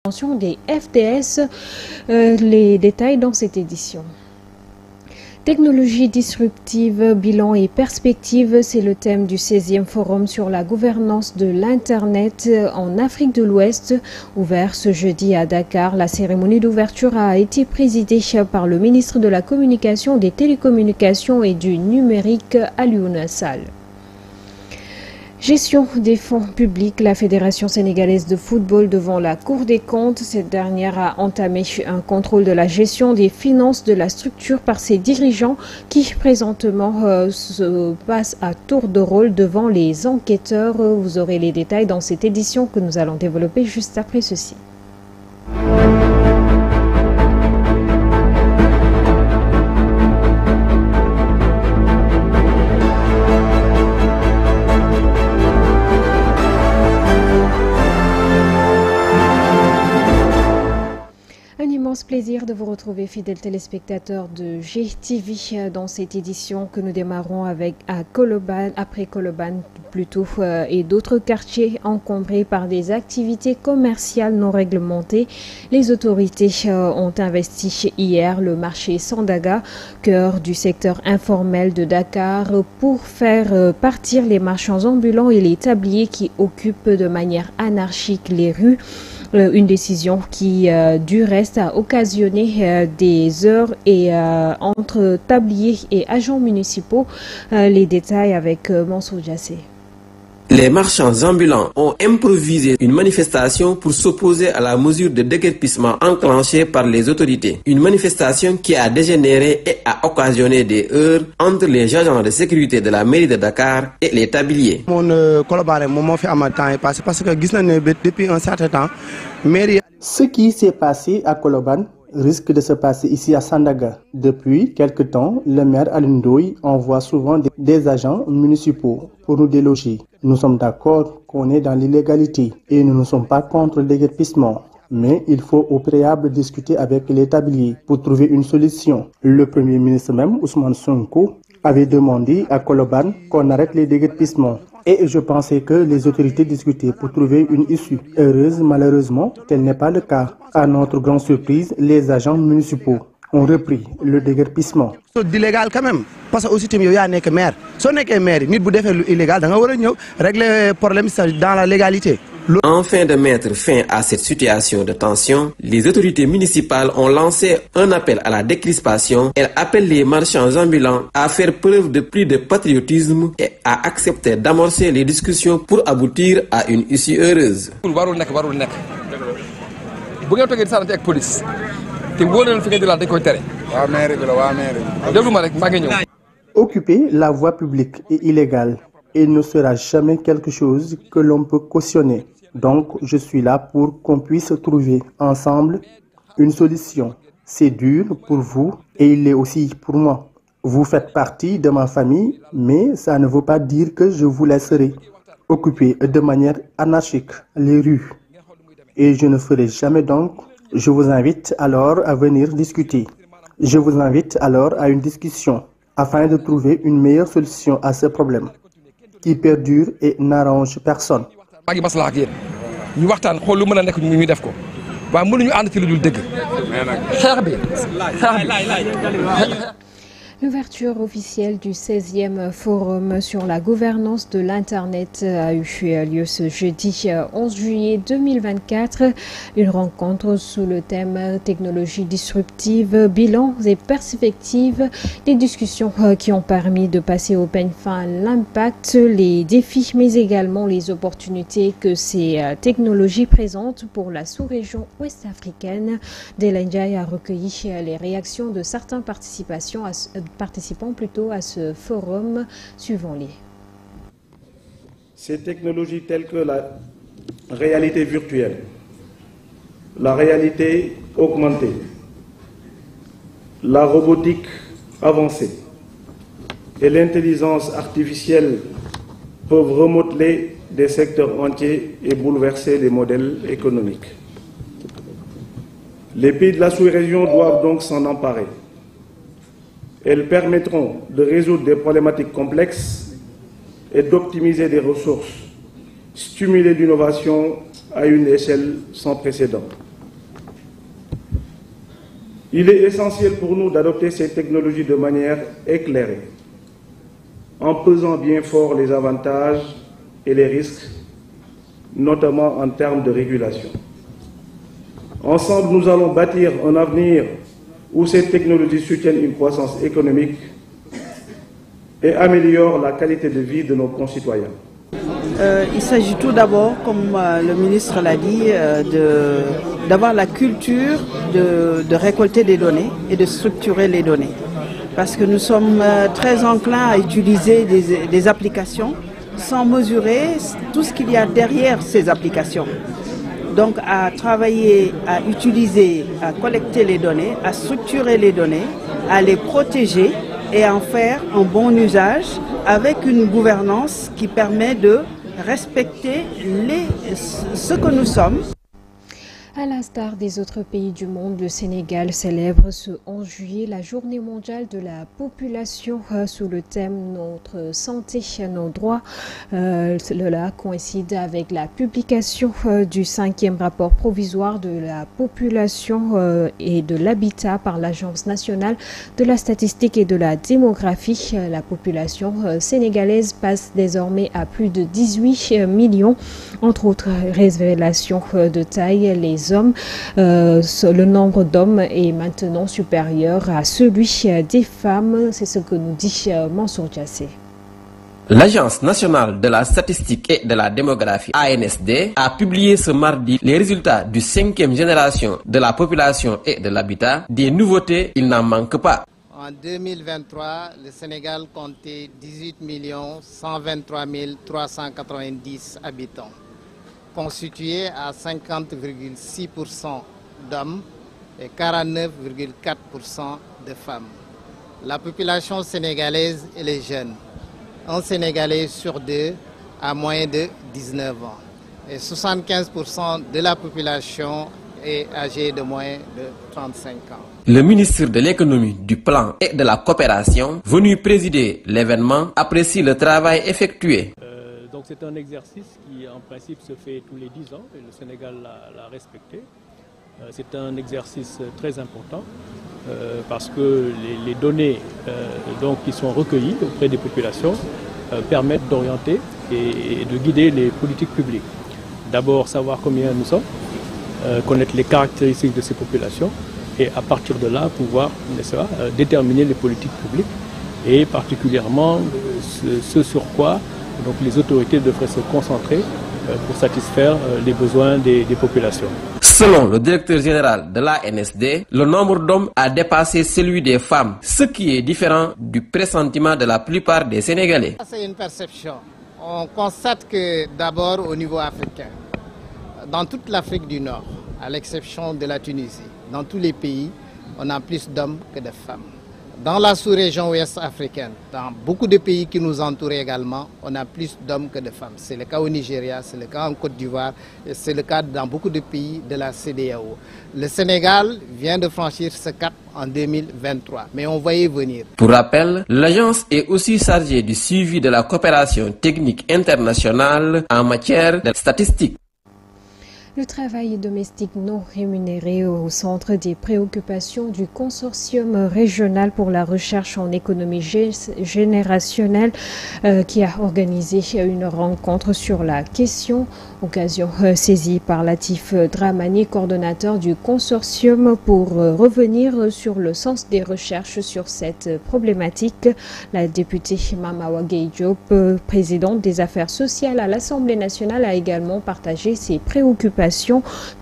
Des FDS, les détails dans cette édition. Technologie disruptive, bilan et perspective, c'est le thème du 16e forum sur la gouvernance de l'Internet en Afrique de l'Ouest. Ouvert ce jeudi à Dakar, la cérémonie d'ouverture a été présidée par le ministre de la Communication, des Télécommunications et du Numérique, Alioune Sall. Gestion des fonds publics, la Fédération sénégalaise de football devant la Cour des comptes. Cette dernière a entamé un contrôle de la gestion des finances de la structure par ses dirigeants qui présentement se passent à tour de rôle devant les enquêteurs. Vous aurez les détails dans cette édition que nous allons développer juste après ceci. Plaisir de vous retrouver, fidèles téléspectateurs de GTV, dans cette édition que nous démarrons après Colobane plutôt, et d'autres quartiers encombrés par des activités commerciales non réglementées. Les autorités ont investi hier le marché Sandaga, cœur du secteur informel de Dakar, pour faire partir les marchands ambulants et les tabliers qui occupent de manière anarchique les rues. Une décision qui, du reste, a occasionné des heures entre tabliers et agents municipaux. Les détails avec Mansour Diassé. Les marchands ambulants ont improvisé une manifestation pour s'opposer à la mesure de déguerpissement enclenchée par les autorités. Une manifestation qui a dégénéré et a occasionné des heurts entre les agents de sécurité de la mairie de Dakar et les tabliers. Depuis un certain temps, ce qui s'est passé à Colobane risque de se passer ici à Sandaga. Depuis quelque temps, le maire Alioune Ndoye envoie souvent des agents municipaux pour nous déloger. Nous sommes d'accord qu'on est dans l'illégalité et nous ne sommes pas contre le déguerpissement. Mais il faut au préalable discuter avec les tabliers pour trouver une solution. Le Premier ministre même, Ousmane Sonko, avait demandé à Colobane qu'on arrête les déguerpissements. Et je pensais que les autorités discutaient pour trouver une issue. Heureuse, malheureusement, tel n'est pas le cas. À notre grande surprise, les agents municipaux ont repris le déguerpissement. C'est illégal quand même. Parce que aussi, tu es que maire. Si on est maire, ni de faire illégal, on va régler le problème dans la légalité. Afin de mettre fin à cette situation de tension, les autorités municipales ont lancé un appel à la décrispation. Elles appellent les marchands ambulants à faire preuve de plus de patriotisme et à accepter d'amorcer les discussions pour aboutir à une issue heureuse. Occuper la voie publique est illégal et ne sera jamais quelque chose que l'on peut cautionner. Donc, je suis là pour qu'on puisse trouver ensemble une solution. C'est dur pour vous et il l'est aussi pour moi. Vous faites partie de ma famille, mais ça ne veut pas dire que je vous laisserai occuper de manière anarchique les rues. Et je ne ferai jamais donc. Je vous invite alors à venir discuter. Je vous invite alors à une discussion afin de trouver une meilleure solution à ce problème qui perdure et n'arrange personne. L'ouverture officielle du 16e forum sur la gouvernance de l'Internet a eu lieu ce jeudi 11 juillet 2024. Une rencontre sous le thème technologie disruptive, bilans et perspectives. Des discussions qui ont permis de passer au peigne fin l'impact, les défis, mais également les opportunités que ces technologies présentent pour la sous-région ouest-africaine. Dela Ndiaye a recueilli les réactions de certains participants à ce forum. Suivons-les. Ces technologies telles que la réalité virtuelle, la réalité augmentée, la robotique avancée et l'intelligence artificielle peuvent remodeler des secteurs entiers et bouleverser les modèles économiques. Les pays de la sous-région doivent donc s'en emparer. Elles permettront de résoudre des problématiques complexes et d'optimiser des ressources, stimuler l'innovation à une échelle sans précédent. Il est essentiel pour nous d'adopter ces technologies de manière éclairée, en pesant bien fort les avantages et les risques, notamment en termes de régulation. Ensemble, nous allons bâtir un avenir où ces technologies soutiennent une croissance économique et améliorent la qualité de vie de nos concitoyens. Il s'agit tout d'abord, comme le ministre l'a dit, d'avoir la culture de récolter des données et de structurer les données. Parce que nous sommes très enclins à utiliser des applications sans mesurer tout ce qu'il y a derrière ces applications. Donc à travailler, à utiliser, à collecter les données, à structurer les données, à les protéger et à en faire un bon usage avec une gouvernance qui permet de respecter ce que nous sommes. À l'instar des autres pays du monde, le Sénégal célèbre ce 11 juillet la journée mondiale de la population sous le thème « Notre santé, nos droits ». Cela coïncide avec la publication du 5e rapport provisoire de la population et de l'habitat par l'Agence nationale de la statistique et de la démographie. La population sénégalaise passe désormais à plus de 18 millions. Entre autres révélations de taille, les hommes, le nombre d'hommes est maintenant supérieur à celui des femmes. C'est ce que nous dit Mansour Diassé. L'Agence nationale de la statistique et de la démographie ANSD a publié ce mardi les résultats du 5e génération de la population et de l'habitat. Des nouveautés, il n'en manque pas. En 2023, le Sénégal comptait 18 123 390 habitants, constitués à 50,6% d'hommes et 49,4% de femmes. La population sénégalaise et les jeunes. Un Sénégalais sur deux a moins de 19 ans et 75% de la population est âgée de moins de 35 ans. Le ministre de l'économie, du plan et de la coopération, venu présider l'événement, apprécie le travail effectué. Donc c'est un exercice qui en principe se fait tous les 10 ans et le Sénégal l'a respecté. C'est un exercice très important parce que les données qui sont recueillies auprès des populations permettent d'orienter et de guider les politiques publiques. D'abord savoir combien nous sommes, connaître les caractéristiques de ces populations et à partir de là pouvoir, n'est-ce pas, déterminer les politiques publiques et particulièrement ce sur quoi donc les autorités devraient se concentrer pour satisfaire les besoins des populations. Selon le directeur général de l'ANSD, le nombre d'hommes a dépassé celui des femmes, ce qui est différent du pressentiment de la plupart des Sénégalais. C'est une perception. On constate que d'abord au niveau africain, dans toute l'Afrique du Nord, à l'exception de la Tunisie, dans tous les pays, on a plus d'hommes que de femmes. Dans la sous-région ouest africaine, dans beaucoup de pays qui nous entourent également, on a plus d'hommes que de femmes. C'est le cas au Nigeria, c'est le cas en Côte d'Ivoire, c'est le cas dans beaucoup de pays de la CEDEAO. Le Sénégal vient de franchir ce cap en 2023, mais on va y venir. Pour rappel, l'agence est aussi chargée du suivi de la coopération technique internationale en matière de statistique. Le travail domestique non rémunéré au centre des préoccupations du consortium régional pour la recherche en économie générationnelle qui a organisé une rencontre sur la question. Occasion saisie par Latif Dramani, coordonnateur du consortium, pour revenir sur le sens des recherches sur cette problématique. La députée Mamawa Gueye Diop, présidente des affaires sociales à l'Assemblée nationale, a également partagé ses préoccupations.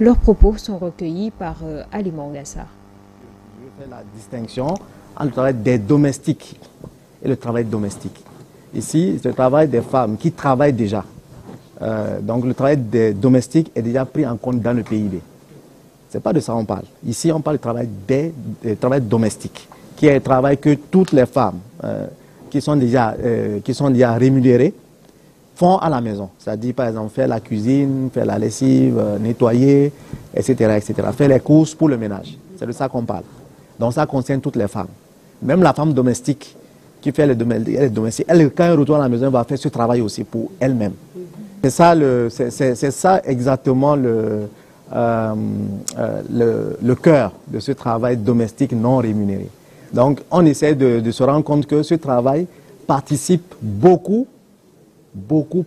Leurs propos sont recueillis par Ali Mangassa. Je fais la distinction entre le travail des domestiques et le travail domestique. Ici, c'est le travail des femmes qui travaillent déjà. Donc le travail des domestiques est déjà pris en compte dans le PIB. Ce n'est pas de ça qu'on parle. Ici, on parle du travail domestique, qui est le travail que toutes les femmes qui sont déjà rémunérées font à la maison. C'est-à-dire, par exemple, faire la cuisine, faire la lessive, nettoyer, etc., etc. Faire les courses pour le ménage. C'est de ça qu'on parle. Donc ça concerne toutes les femmes. Même la femme domestique qui fait les domestiques, elle, quand elle retourne à la maison, elle va faire ce travail aussi pour elle-même. C'est ça exactement le cœur de ce travail domestique non rémunéré. Donc, on essaie de se rendre compte que ce travail participe beaucoup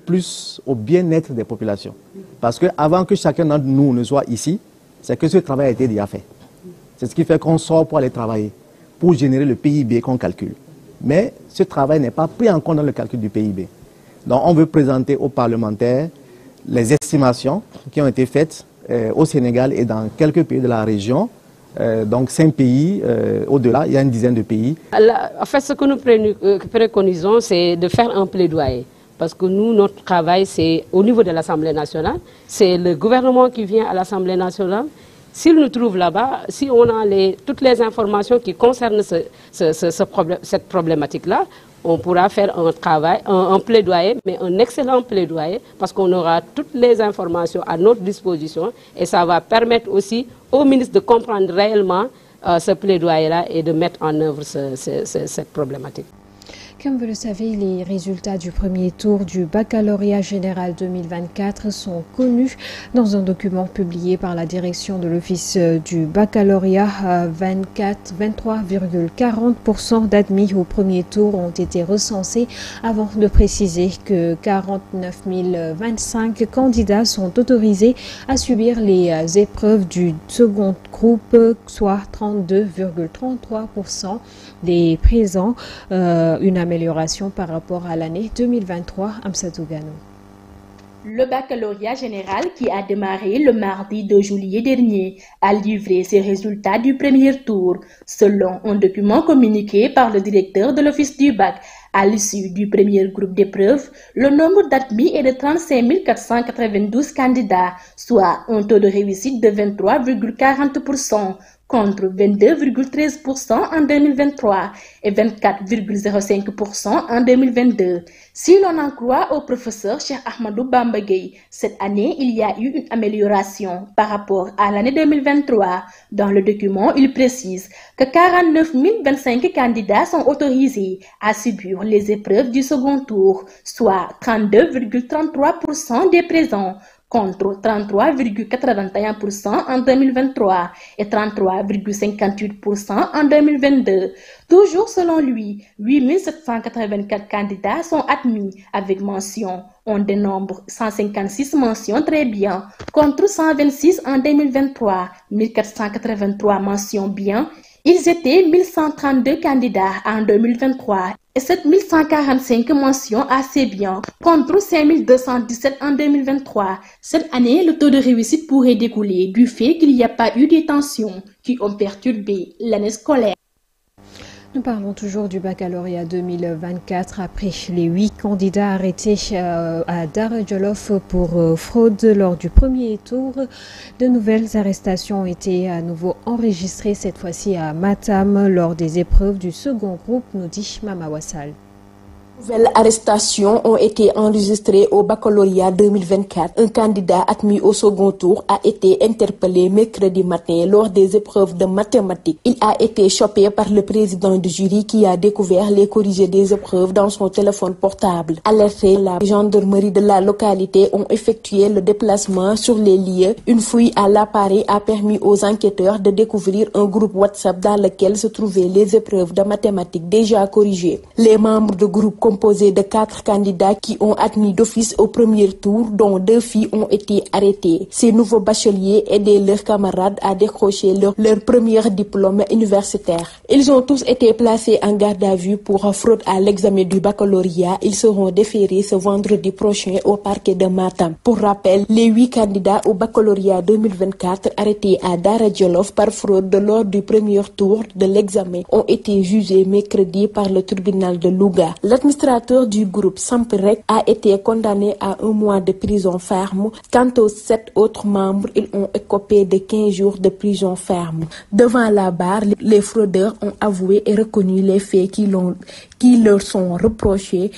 plus au bien-être des populations. Parce qu'avant que chacun d'entre nous ne soit ici, c'est que ce travail a été déjà fait. C'est ce qui fait qu'on sort pour aller travailler, pour générer le PIB qu'on calcule. Mais ce travail n'est pas pris en compte dans le calcul du PIB. Donc, on veut présenter aux parlementaires les estimations qui ont été faites au Sénégal et dans quelques pays de la région. Donc 5 pays, au-delà, il y a une dizaine de pays. En fait, ce que nous préconisons, c'est de faire un plaidoyer. Parce que nous, notre travail, c'est au niveau de l'Assemblée nationale. C'est le gouvernement qui vient à l'Assemblée nationale. S'il nous trouve là-bas, si on a toutes les informations qui concernent cette problématique-là, on pourra faire un travail, un plaidoyer, mais un excellent plaidoyer, parce qu'on aura toutes les informations à notre disposition et ça va permettre aussi au ministre de comprendre réellement ce plaidoyer-là et de mettre en œuvre cette problématique. Comme vous le savez, les résultats du premier tour du baccalauréat général 2024 sont connus dans un document publié par la direction de l'Office du baccalauréat. 23,40% d'admis au premier tour ont été recensés, avant de préciser que 49 025 candidats sont autorisés à subir les épreuves du second groupe, soit 32,33% des présents, une amélioration par rapport à l'année 2023. Amsatou Gano. Le baccalauréat général, qui a démarré le mardi 2 juillet dernier, a livré ses résultats du premier tour. Selon un document communiqué par le directeur de l'Office du bac, à l'issue du premier groupe d'épreuves, le nombre d'admis est de 35 492 candidats, soit un taux de réussite de 23,40%. Contre 22,13% en 2023 et 24,05% en 2022. Si l'on en croit au professeur Cheikh Ahmadou Bamba Gueye, cette année, il y a eu une amélioration par rapport à l'année 2023. Dans le document, il précise que 49 025 candidats sont autorisés à subir les épreuves du second tour, soit 32,33% des présents, contre 33,81% en 2023 et 33,58% en 2022. Toujours selon lui, 8 784 candidats sont admis avec mention. On dénombre 156 mentions très bien, contre 126 en 2023, 1483 mentions bien. Ils étaient 1132 candidats en 2023 et 7145 mentions assez bien, contre 5217 en 2023. Cette année, le taux de réussite pourrait découler du fait qu'il n'y a pas eu de tensions qui ont perturbé l'année scolaire. Nous parlons toujours du baccalauréat 2024 après les 8 candidats arrêtés à Dara Djolof pour fraude lors du premier tour. De nouvelles arrestations ont été à nouveau enregistrées, cette fois-ci à Matam, lors des épreuves du second groupe, nous dit Mama Wassal. Nouvelles arrestations ont été enregistrées au baccalauréat 2024. Un candidat admis au second tour a été interpellé mercredi matin lors des épreuves de mathématiques. Il a été chopé par le président du jury qui a découvert les corrigés des épreuves dans son téléphone portable. Alertés, la gendarmerie de la localité ont effectué le déplacement sur les lieux. Une fouille à l'appareil a permis aux enquêteurs de découvrir un groupe WhatsApp dans lequel se trouvaient les épreuves de mathématiques déjà corrigées. Les membres du groupe composé de 4 candidats qui ont admis d'office au premier tour, dont 2 filles ont été arrêtées. Ces nouveaux bacheliers aidaient leurs camarades à décrocher leur premier diplôme universitaire. Ils ont tous été placés en garde à vue pour fraude à l'examen du baccalauréat. Ils seront déférés ce vendredi prochain au parquet de Matam. Pour rappel, les 8 candidats au baccalauréat 2024 arrêtés à Dara Djolof par fraude lors du premier tour de l'examen ont été jugés mercredi par le tribunal de Louga. L'administrateur du groupe Samprek a été condamné à 1 mois de prison ferme. Quant aux 7 autres membres, ils ont écopé de 15 jours de prison ferme. Devant la barre, les fraudeurs ont avoué et reconnu les faits qui leur sont reprochés.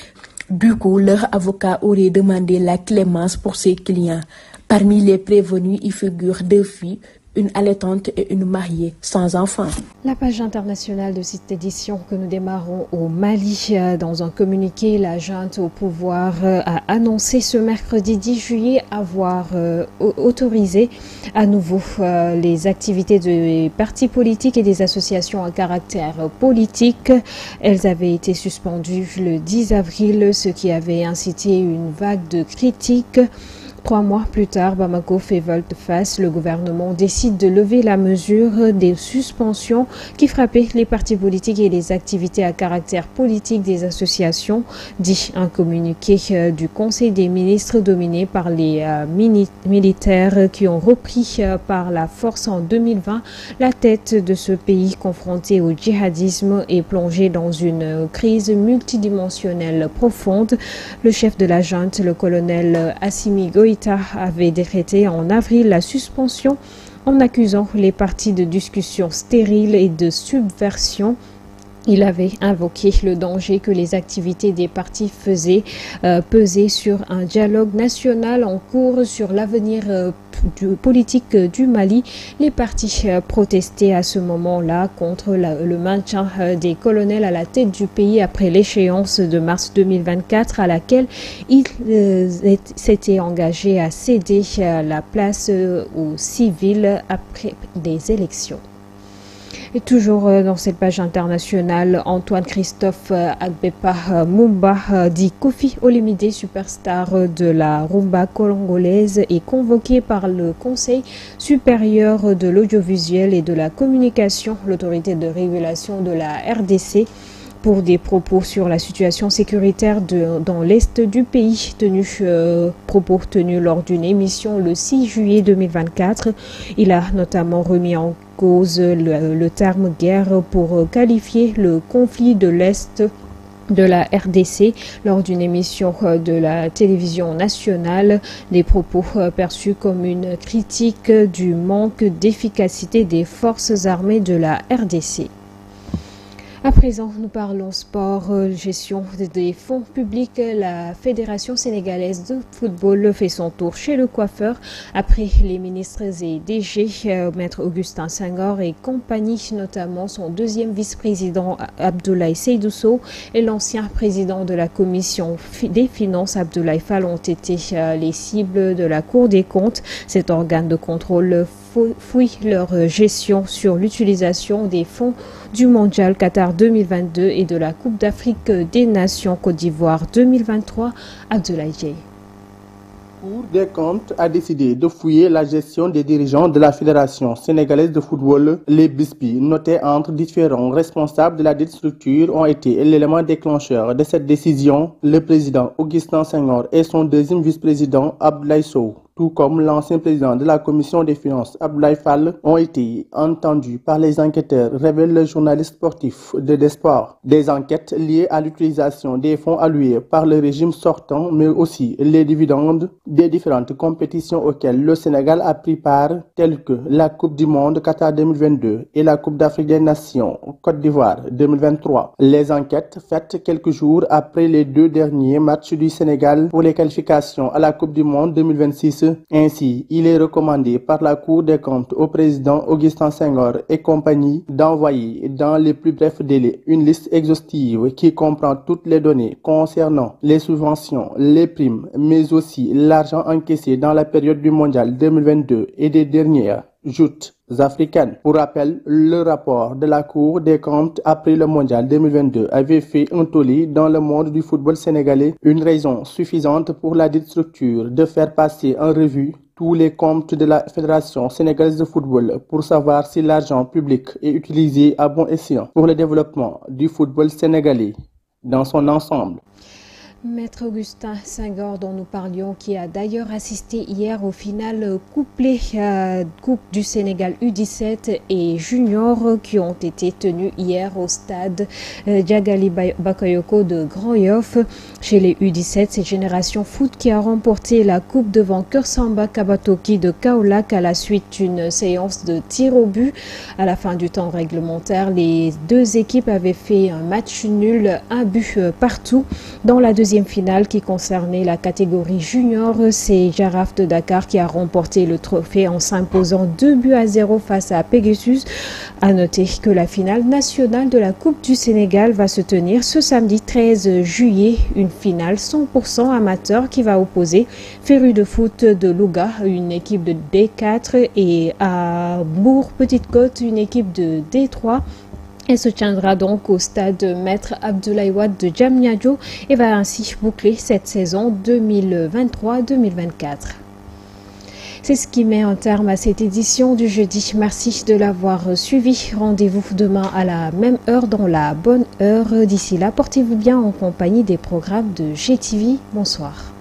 Du coup, leur avocat aurait demandé la clémence pour ses clients. Parmi les prévenus, il figure 2 filles, une allaitante et une mariée sans enfant. La page internationale de cette édition que nous démarrons au Mali. Dans un communiqué, la junte au pouvoir a annoncé ce mercredi 10 juillet avoir autorisé à nouveau les activités des partis politiques et des associations à caractère politique. Elles avaient été suspendues le 10 avril, ce qui avait incité une vague de critiques. 3 mois plus tard, Bamako fait volte-face. Le gouvernement décide de lever la mesure des suspensions qui frappaient les partis politiques et les activités à caractère politique des associations, dit un communiqué du Conseil des ministres dominé par les militaires qui ont repris par la force en 2020 la tête de ce pays confronté au djihadisme et plongé dans une crise multidimensionnelle profonde. Le chef de la junte, le colonel Assimi Goïta, avait décrété en avril la suspension en accusant les partis de discussion stériles et de subversion. Il avait invoqué le danger que les activités des partis faisaient peser sur un dialogue national en cours sur l'avenir politique du Mali. Les partis protestaient à ce moment-là contre le maintien des colonels à la tête du pays après l'échéance de mars 2024 à laquelle ils s'étaient engagés à céder la place aux civils après des élections. Et toujours dans cette page internationale, Antoine Christophe Agbepa Mumba, dit Kofi Olomide, superstar de la rumba congolaise, est convoqué par le Conseil supérieur de l'audiovisuel et de la communication, l'autorité de régulation de la RDC, pour des propos sur la situation sécuritaire dans l'est du pays, propos tenus lors d'une émission le 6 juillet 2024. Il a notamment remis en cause le terme guerre pour qualifier le conflit de l'est de la RDC lors d'une émission de la télévision nationale, des propos perçus comme une critique du manque d'efficacité des forces armées de la RDC. À présent, nous parlons sport, gestion des fonds publics. La Fédération sénégalaise de football fait son tour chez le coiffeur après les ministres et DG, Maître Augustin Senghor et compagnie, notamment son deuxième vice-président Abdoulaye Seydou Sow et l'ancien président de la commission des finances Abdoulaye Fall ont été les cibles de la Cour des comptes. Cet organe de contrôle fouille leur gestion sur l'utilisation des fonds du Mondial Qatar 2022 et de la Coupe d'Afrique des Nations Côte d'Ivoire 2023. Abdoulaye Dieye. La Cour des comptes a décidé de fouiller la gestion des dirigeants de la Fédération sénégalaise de football. Les bisbilles notés entre différents responsables de la dite structure ont été l'élément déclencheur de cette décision. Le président Augustin Senghor et son deuxième vice-président Abdoulaye Sow, tout comme l'ancien président de la commission des finances Abdoulaye Fall, ont été entendus par les enquêteurs, révèle le journaliste sportif de Desport. Des enquêtes liées à l'utilisation des fonds alloués par le régime sortant, mais aussi les dividendes des différentes compétitions auxquelles le Sénégal a pris part, telles que la Coupe du Monde Qatar 2022 et la Coupe d'Afrique des Nations Côte d'Ivoire 2023. Les enquêtes faites quelques jours après les 2 derniers matchs du Sénégal pour les qualifications à la Coupe du Monde 2026. Ainsi, il est recommandé par la Cour des comptes au président Augustin Senghor et compagnie d'envoyer dans les plus brefs délais une liste exhaustive qui comprend toutes les données concernant les subventions, les primes, mais aussi l'argent encaissé dans la période du Mondial 2022 et des dernières joutes africaines. Pour rappel, le rapport de la Cour des comptes après le Mondial 2022 avait fait un tollé dans le monde du football sénégalais, une raison suffisante pour la dite structure de faire passer en revue tous les comptes de la Fédération sénégalaise de football pour savoir si l'argent public est utilisé à bon escient pour le développement du football sénégalais dans son ensemble. Maître Augustin Senghor, dont nous parlions, qui a d'ailleurs assisté hier au final couplé Coupe du Sénégal U17 et Junior qui ont été tenus hier au stade Diagali Bakayoko de Grand Yoff. Chez les U17, c'est Génération Foot qui a remporté la coupe devant Kersamba Kabatoki de Kaolack à la suite d'une séance de tir au but. À la fin du temps réglementaire, les deux équipes avaient fait un match nul, un but partout. Dans la deuxième deuxième finale qui concernait la catégorie junior. C'est Jaraaf de Dakar qui a remporté le trophée en s'imposant 2-0 face à Pegasus. À noter que la finale nationale de la Coupe du Sénégal va se tenir ce samedi 13 juillet. Une finale 100% amateur qui va opposer Féru de foot de Louga, une équipe de D4, et à Bourg Petite Côte, une équipe de D3. Elle se tiendra donc au stade Maître Abdoulaye Wade de Diamniadio et va ainsi boucler cette saison 2023-2024. C'est ce qui met un terme à cette édition du jeudi. Merci de l'avoir suivi. Rendez-vous demain à la même heure dans la bonne heure. D'ici là, portez-vous bien en compagnie des programmes de GTV. Bonsoir.